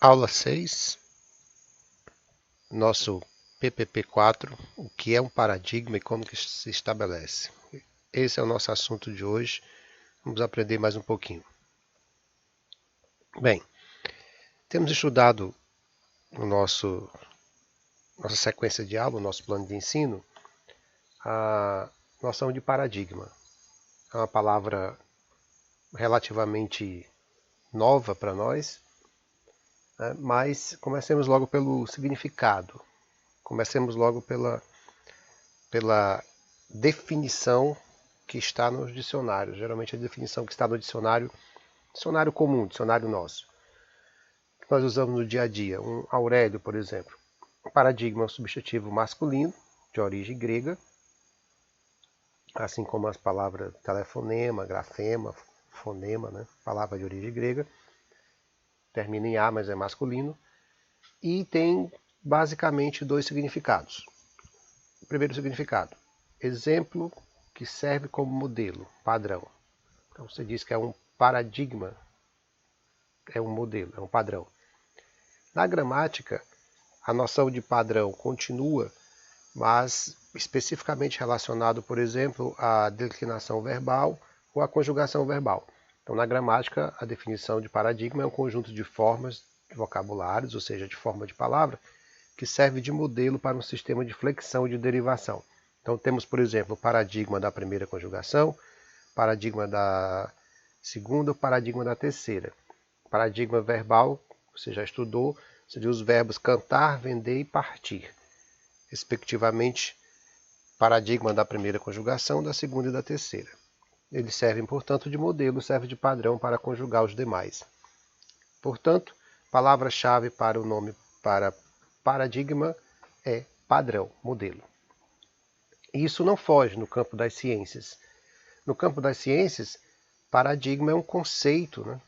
Aula 6, nosso PPP4, o que é um paradigma e como que se estabelece. Esse é o nosso assunto de hoje, vamos aprender mais um pouquinho. Bem, temos estudado no nossa sequência de aula, o nosso plano de ensino, a noção de paradigma. É uma palavra relativamente nova para nós, né? Mas comecemos logo pelo significado. Comecemos logo pela definição que está nos dicionários. Geralmente a definição que está no dicionário comum, dicionário nosso, que nós usamos no dia a dia. Um Aurélio, por exemplo. O paradigma é um substantivo masculino, de origem grega, assim como as palavras telefonema, grafema, fonema, né? Palavra de origem grega, termina em A, mas é masculino, e tem basicamente dois significados. O primeiro significado, exemplo que serve como modelo, padrão. Então você diz que é um paradigma, é um modelo, é um padrão. Na gramática, a noção de padrão continua, mas especificamente relacionado, por exemplo, à declinação verbal ou à conjugação verbal. Então, na gramática, a definição de paradigma é um conjunto de formas, de vocabulários, ou seja, de forma de palavra, que serve de modelo para um sistema de flexão e de derivação. Então, temos, por exemplo, o paradigma da primeira conjugação, paradigma da segunda, o paradigma da terceira. Paradigma verbal, você já estudou, seria os verbos cantar, vender e partir, respectivamente, paradigma da primeira conjugação, da segunda e da terceira. Eles servem, portanto, de modelo, servem de padrão para conjugar os demais. Portanto, palavra-chave para o nome para paradigma é padrão, modelo. E isso não foge no campo das ciências. No campo das ciências, paradigma é um conceito, né,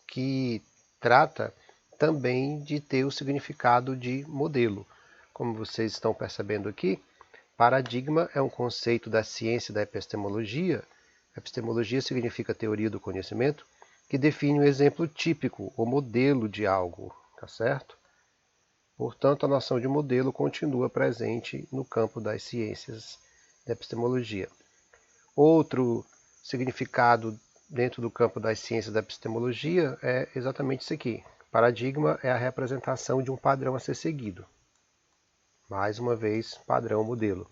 que trata também de ter o significado de modelo. Como vocês estão percebendo aqui, paradigma é um conceito da ciência da epistemologia. Epistemologia significa teoria do conhecimento, que define um exemplo típico ou modelo de algo, tá certo? Portanto, a noção de modelo continua presente no campo das ciências da epistemologia. Outro significado dentro do campo das ciências da epistemologia é exatamente isso aqui. Paradigma é a representação de um padrão a ser seguido. Mais uma vez, padrão, modelo.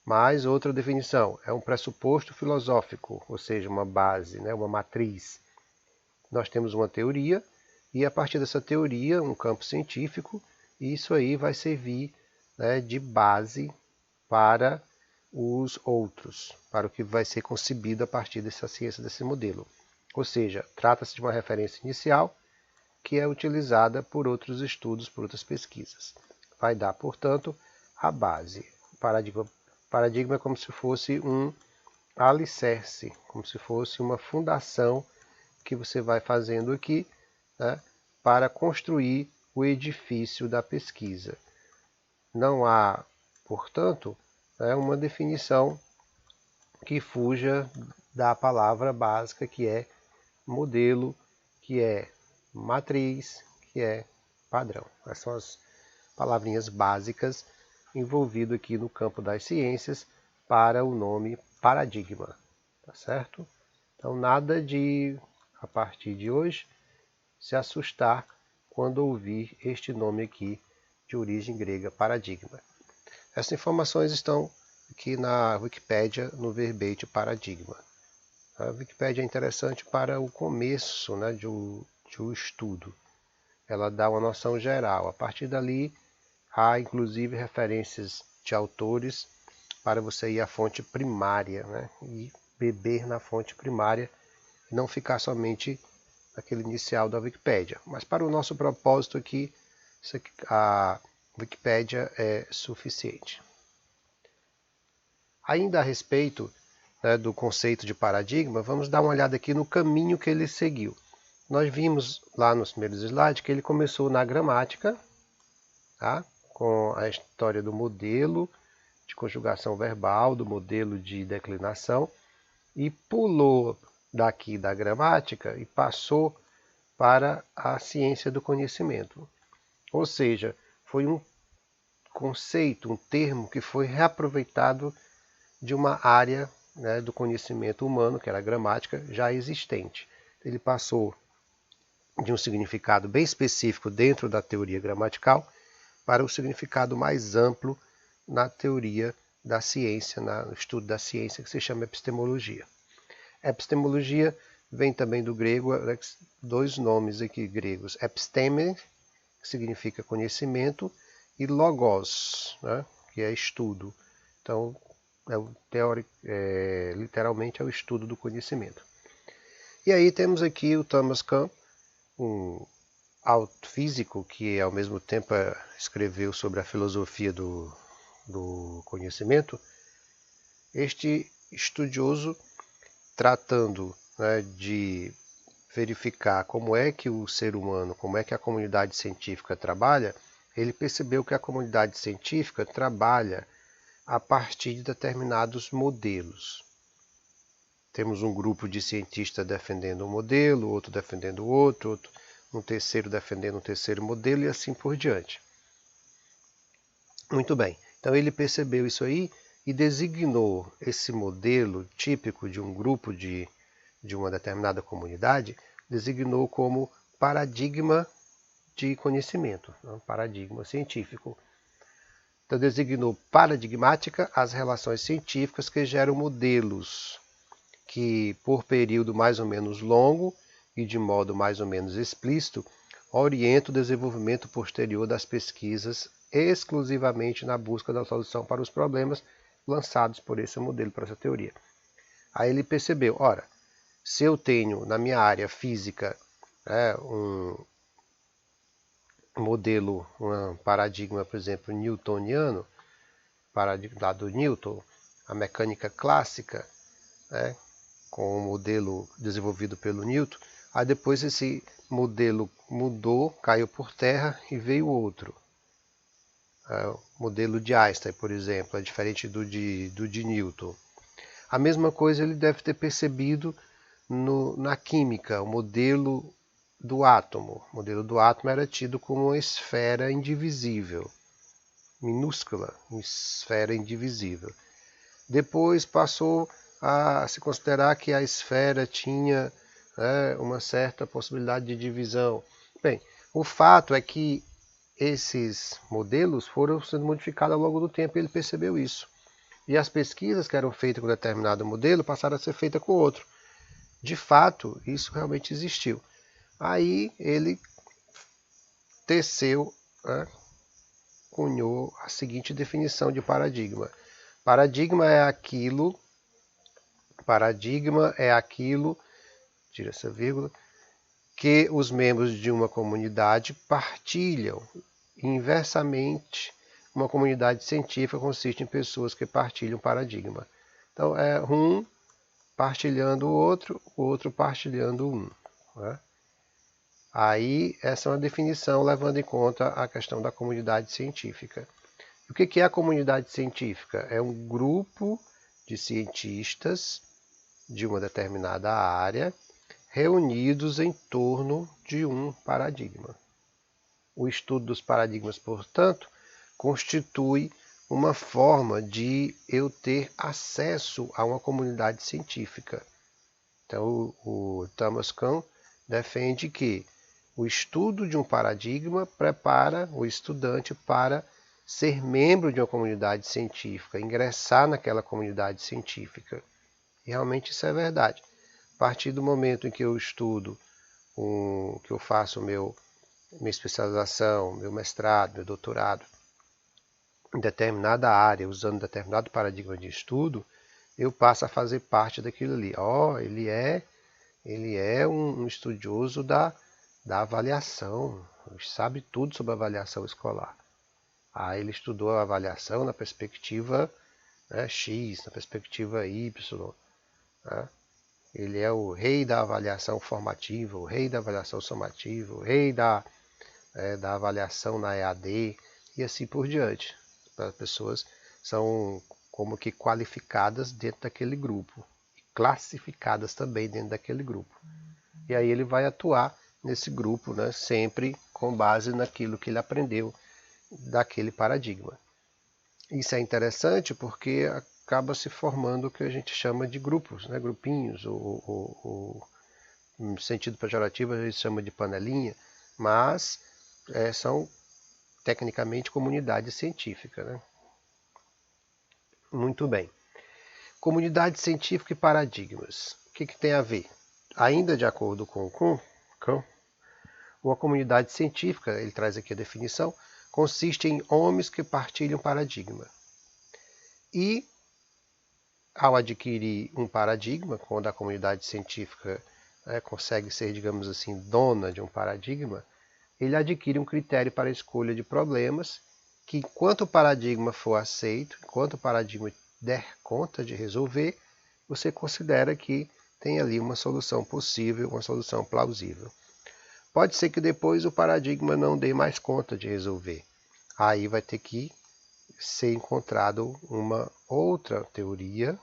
Mais outra definição, é um pressuposto filosófico, ou seja, uma base, né, uma matriz. Nós temos uma teoria e a partir dessa teoria, um campo científico, e isso aí vai servir, né, de base para os outros, para o que vai ser concebido a partir dessa ciência, desse modelo. Ou seja, trata-se de uma referência inicial que é utilizada por outros estudos, por outras pesquisas. Vai dar, portanto, a base. Paradigma é como se fosse um alicerce, como se fosse uma fundação que você vai fazendo aqui, né, para construir o edifício da pesquisa. Não há, portanto, uma definição que fuja da palavra básica que é modelo, que é matriz, que é padrão. Essas são as palavrinhas básicas envolvidas aqui no campo das ciências para o nome paradigma, tá certo? Então nada de, a partir de hoje, se assustar quando ouvir este nome aqui de origem grega, paradigma. Essas informações estão aqui na Wikipédia, no verbete paradigma. A Wikipédia é interessante para o começo, né, de um estudo. Ela dá uma noção geral. A partir dali, há inclusive referências de autores para você ir à fonte primária, né, e beber na fonte primária e não ficar somente naquele inicial da Wikipédia. Mas para o nosso propósito aqui, a Wikipédia é suficiente. Ainda a respeito, né, do conceito de paradigma, vamos dar uma olhada aqui no caminho que ele seguiu. Nós vimos lá nos primeiros slides que ele começou na gramática, tá, com a história do modelo de conjugação verbal, do modelo de declinação, e pulou daqui da gramática e passou para a ciência do conhecimento. Ou seja, foi um conceito, um termo que foi reaproveitado de uma área, né, do conhecimento humano, que era a gramática, já existente. Ele passou de um significado bem específico dentro da teoria gramatical para o significado mais amplo na teoria da ciência, no estudo da ciência, que se chama epistemologia. Epistemologia vem também do grego, dois nomes aqui gregos, episteme, que significa conhecimento, e logos, né, que é estudo. Então, literalmente é o estudo do conhecimento. E aí temos aqui o Thomas Kuhn, um físico que ao mesmo tempo escreveu sobre a filosofia do conhecimento. Este estudioso, tratando, né, de verificar como é que o ser humano, como é que a comunidade científica trabalha, ele percebeu que a comunidade científica trabalha a partir de determinados modelos. Temos um grupo de cientistas defendendo um modelo, outro defendendo outro, um terceiro defendendo um terceiro modelo e assim por diante. Muito bem, então ele percebeu isso aí e designou esse modelo típico de um grupo de uma determinada comunidade, designou como paradigma de conhecimento, um paradigma científico. Então designou paradigmática as relações científicas que geram modelos que, por período mais ou menos longo e de modo mais ou menos explícito, orientam o desenvolvimento posterior das pesquisas exclusivamente na busca da solução para os problemas lançados por esse modelo, por essa teoria. Aí ele percebeu, ora, se eu tenho na minha área física um modelo, um paradigma, por exemplo, newtoniano, paradigma do Newton, a mecânica clássica, com o modelo desenvolvido pelo Newton, aí depois esse modelo mudou, caiu por terra e veio outro. O modelo de Einstein, por exemplo, é diferente do de Newton. A mesma coisa ele deve ter percebido na química, o modelo do átomo. O modelo do átomo era tido como uma esfera indivisível, minúscula, uma esfera indivisível. Depois passou a se considerar que a esfera tinha uma certa possibilidade de divisão. Bem, o fato é que esses modelos foram sendo modificados ao longo do tempo e ele percebeu isso. E as pesquisas que eram feitas com determinado modelo passaram a ser feitas com outro. De fato, isso realmente existiu. Aí ele teceu, cunhou a seguinte definição de paradigma. Paradigma é aquilo, tira essa vírgula, que os membros de uma comunidade partilham. Inversamente, uma comunidade científica consiste em pessoas que partilham paradigma. Então, é um partilhando o outro partilhando um. Aí, essa é uma definição levando em conta a questão da comunidade científica. O que é a comunidade científica? É um grupo de cientistas de uma determinada área reunidos em torno de um paradigma. O estudo dos paradigmas, portanto, constitui uma forma de eu ter acesso a uma comunidade científica. Então, o Thomas Kuhn defende que o estudo de um paradigma prepara o estudante para ser membro de uma comunidade científica, ingressar naquela comunidade científica. E realmente isso é verdade. A partir do momento em que eu estudo, que eu faço minha especialização, meu mestrado, meu doutorado, em determinada área, usando determinado paradigma de estudo, eu passo a fazer parte daquilo ali. Ele é um estudioso da avaliação, sabe tudo sobre a avaliação escolar. Ele estudou a avaliação na perspectiva X, na perspectiva Y. Ele é o rei da avaliação formativa, o rei da avaliação somativa, o rei da avaliação na EAD e assim por diante. As pessoas são como que qualificadas dentro daquele grupo, e classificadas também dentro daquele grupo. E aí ele vai atuar nesse grupo, né, sempre com base naquilo que ele aprendeu daquele paradigma. Isso é interessante porque acaba se formando o que a gente chama de grupos, né, grupinhos, ou no sentido pejorativo a gente chama de panelinha, mas são tecnicamente comunidade científica, né? Muito bem. Comunidade científica e paradigmas. O que tem a ver? Ainda de acordo com Kuhn, uma comunidade científica, ele traz aqui a definição, consiste em homens que partilham paradigma. E, ao adquirir um paradigma, quando a comunidade científica consegue ser, digamos assim, dona de um paradigma, ele adquire um critério para a escolha de problemas que, enquanto o paradigma for aceito, enquanto o paradigma der conta de resolver, você considera que tem ali uma solução possível, uma solução plausível. Pode ser que depois o paradigma não dê mais conta de resolver. Aí vai ter que ser encontrado uma outra teoria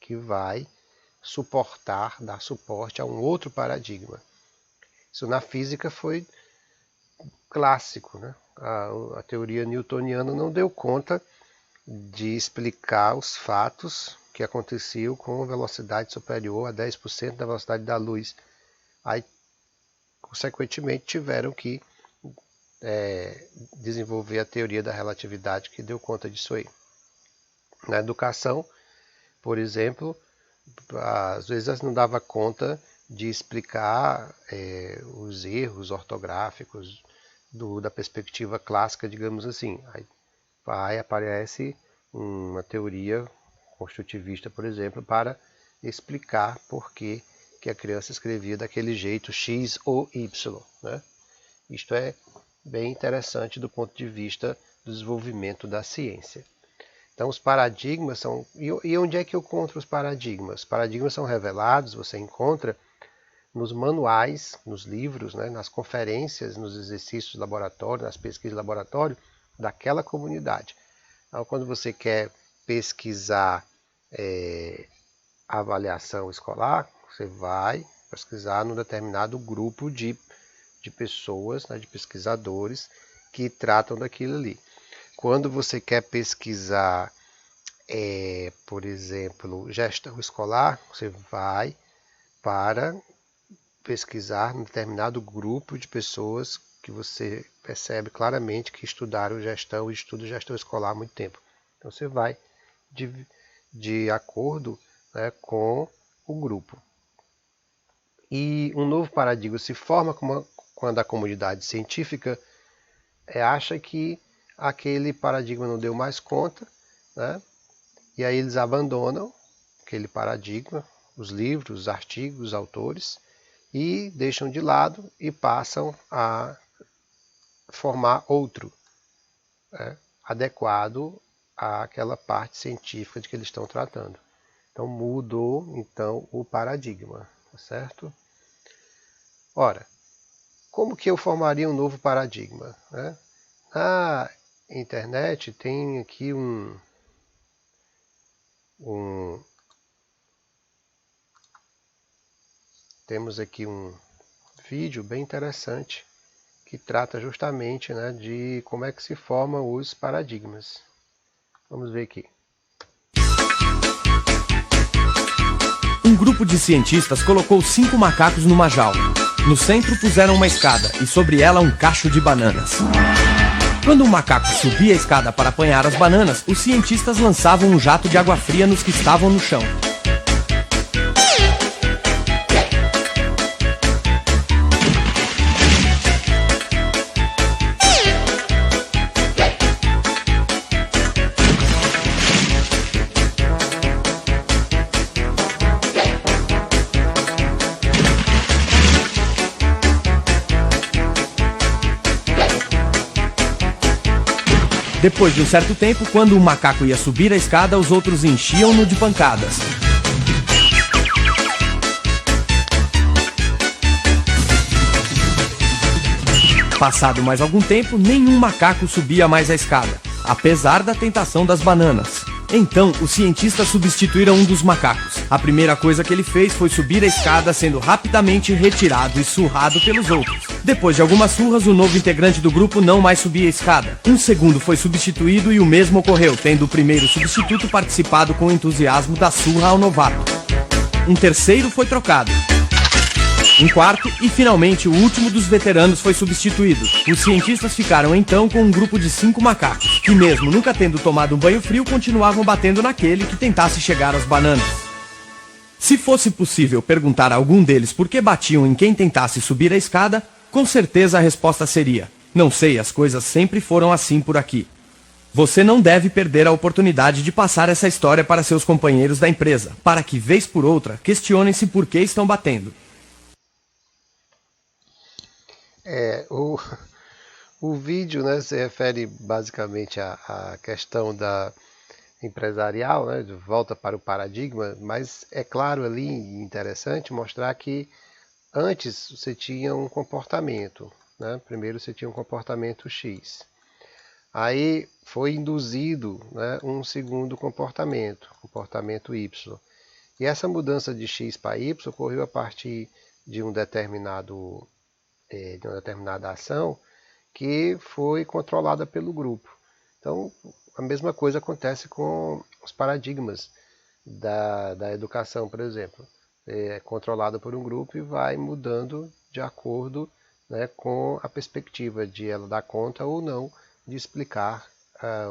que vai dar suporte a um outro paradigma. Isso na física foi clássico, né? A teoria newtoniana não deu conta de explicar os fatos que aconteciam com velocidade superior a 10% da velocidade da luz. Aí, consequentemente, tiveram que desenvolver a teoria da relatividade que deu conta disso aí. Na educação, por exemplo, às vezes não dava conta de explicar os erros ortográficos da perspectiva clássica, digamos assim. Aí aparece uma teoria construtivista, por exemplo, para explicar por que a criança escrevia daquele jeito X ou Y, né? Isto é bem interessante do ponto de vista do desenvolvimento da ciência. Então, os paradigmas são... E onde é que eu encontro os paradigmas? Os paradigmas são revelados, você encontra nos manuais, nos livros, né, nas conferências, nos exercícios de laboratório, nas pesquisas de laboratório daquela comunidade. Então, quando você quer pesquisar avaliação escolar, você vai pesquisar num determinado grupo de pessoas, né, de pesquisadores que tratam daquilo ali. Quando você quer pesquisar, por exemplo, gestão escolar, você vai para pesquisar num determinado grupo de pessoas que você percebe claramente que estudaram gestão e estudam gestão escolar há muito tempo. Então você vai de acordo, né, com o grupo. E um novo paradigma se forma quando a comunidade científica acha que aquele paradigma não deu mais conta, né? E aí eles abandonam aquele paradigma, os livros, os artigos, os autores, e deixam de lado e passam a formar outro, né, adequado àquela parte científica de que eles estão tratando. Então mudou então o paradigma, tá certo? Ora, como que eu formaria um novo paradigma, né? Na internet tem aqui temos aqui um vídeo bem interessante que trata justamente, né, de como é que se formam os paradigmas. Vamos ver aqui. Um grupo de cientistas colocou 5 macacos numa jaula. No centro puseram uma escada e sobre ela um cacho de bananas. Quando um macaco subia a escada para apanhar as bananas, os cientistas lançavam um jato de água fria nos que estavam no chão. Depois de um certo tempo, quando o macaco ia subir a escada, os outros enchiam-no de pancadas. Passado mais algum tempo, nenhum macaco subia mais a escada, apesar da tentação das bananas. Então, os cientistas substituíram um dos macacos. A primeira coisa que ele fez foi subir a escada, sendo rapidamente retirado e surrado pelos outros. Depois de algumas surras, o novo integrante do grupo não mais subia a escada. Um segundo foi substituído e o mesmo ocorreu, tendo o primeiro substituto participado com entusiasmo da surra ao novato. Um terceiro foi trocado. Um quarto e, finalmente, o último dos veteranos foi substituído. Os cientistas ficaram então com um grupo de 5 macacos, que mesmo nunca tendo tomado um banho frio, continuavam batendo naquele que tentasse chegar às bananas. Se fosse possível perguntar a algum deles por que batiam em quem tentasse subir a escada, com certeza a resposta seria: não sei, as coisas sempre foram assim por aqui. Você não deve perder a oportunidade de passar essa história para seus companheiros da empresa, para que, vez por outra, questionem-se por que estão batendo. O vídeo, né, se refere basicamente à questão da empresarial, né, de volta para o paradigma, mas é claro ali, interessante mostrar que antes você tinha um comportamento, né, primeiro você tinha um comportamento X, aí foi induzido, né, um segundo comportamento Y, e essa mudança de X para Y ocorreu a partir de uma determinada ação que foi controlada pelo grupo. Então, a mesma coisa acontece com os paradigmas da educação, por exemplo. É controlado por um grupo e vai mudando de acordo, né, com a perspectiva de ela dar conta ou não de explicar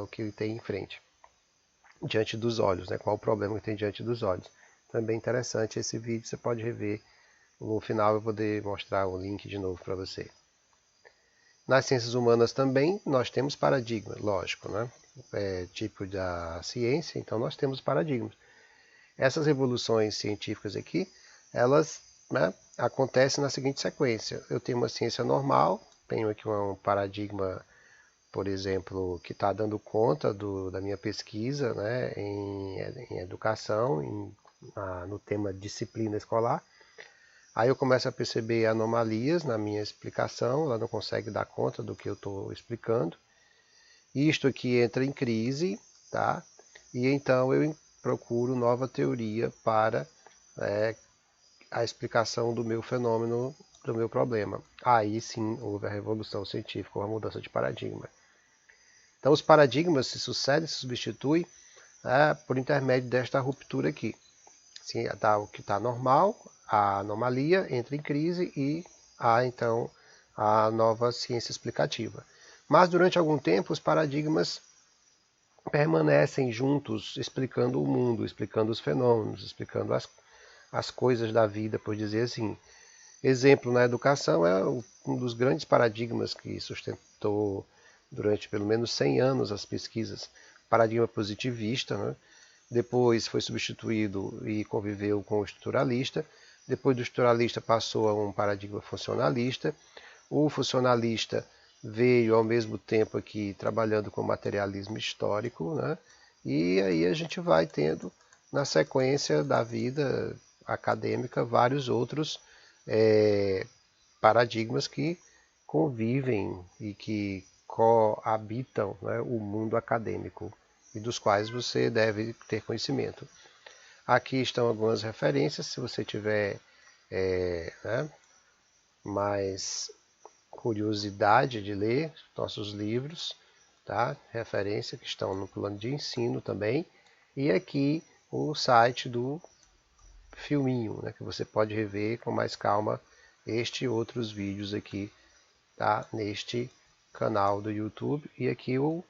o que tem em frente, diante dos olhos, né, qual o problema que tem diante dos olhos. Também interessante esse vídeo, você pode rever. No final eu vou poder mostrar o link de novo para você. Nas ciências humanas também nós temos paradigmas, lógico, né? Tipo da ciência, então nós temos paradigmas. Essas revoluções científicas aqui, elas, né, acontecem na seguinte sequência. Eu tenho uma ciência normal, tenho aqui um paradigma, por exemplo, que está dando conta da minha pesquisa, né, em educação, no tema disciplina escolar. Aí eu começo a perceber anomalias na minha explicação, ela não consegue dar conta do que eu estou explicando. Isto aqui entra em crise, tá? E então eu procuro nova teoria para a explicação do meu fenômeno, do meu problema. Aí sim houve a revolução científica, a mudança de paradigma. Então os paradigmas se sucedem, se substituem por intermédio desta ruptura aqui. Sim, o que está normal, a anomalia entra em crise e há então a nova ciência explicativa. Mas durante algum tempo os paradigmas permanecem juntos, explicando o mundo, explicando os fenômenos, explicando as coisas da vida, por dizer assim. Exemplo na educação é um dos grandes paradigmas que sustentou durante pelo menos 100 anos as pesquisas, paradigma positivista, né? Depois foi substituído e conviveu com o estruturalista. Depois do estruturalista passou a um paradigma funcionalista. O funcionalista veio ao mesmo tempo aqui trabalhando com materialismo histórico, né? E aí a gente vai tendo, na sequência da vida acadêmica, vários outros paradigmas que convivem e que coabitam, né, o mundo acadêmico e dos quais você deve ter conhecimento. Aqui estão algumas referências, se você tiver mais curiosidade de ler nossos livros, tá? Referência que estão no plano de ensino também, e aqui o site do filminho, né, que você pode rever com mais calma este e outros vídeos aqui, tá? Neste canal do YouTube, e aqui o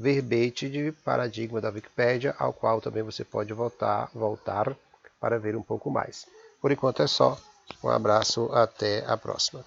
verbete de paradigma da Wikipédia, ao qual também você pode voltar para ver um pouco mais. Por enquanto é só. Um abraço, até a próxima.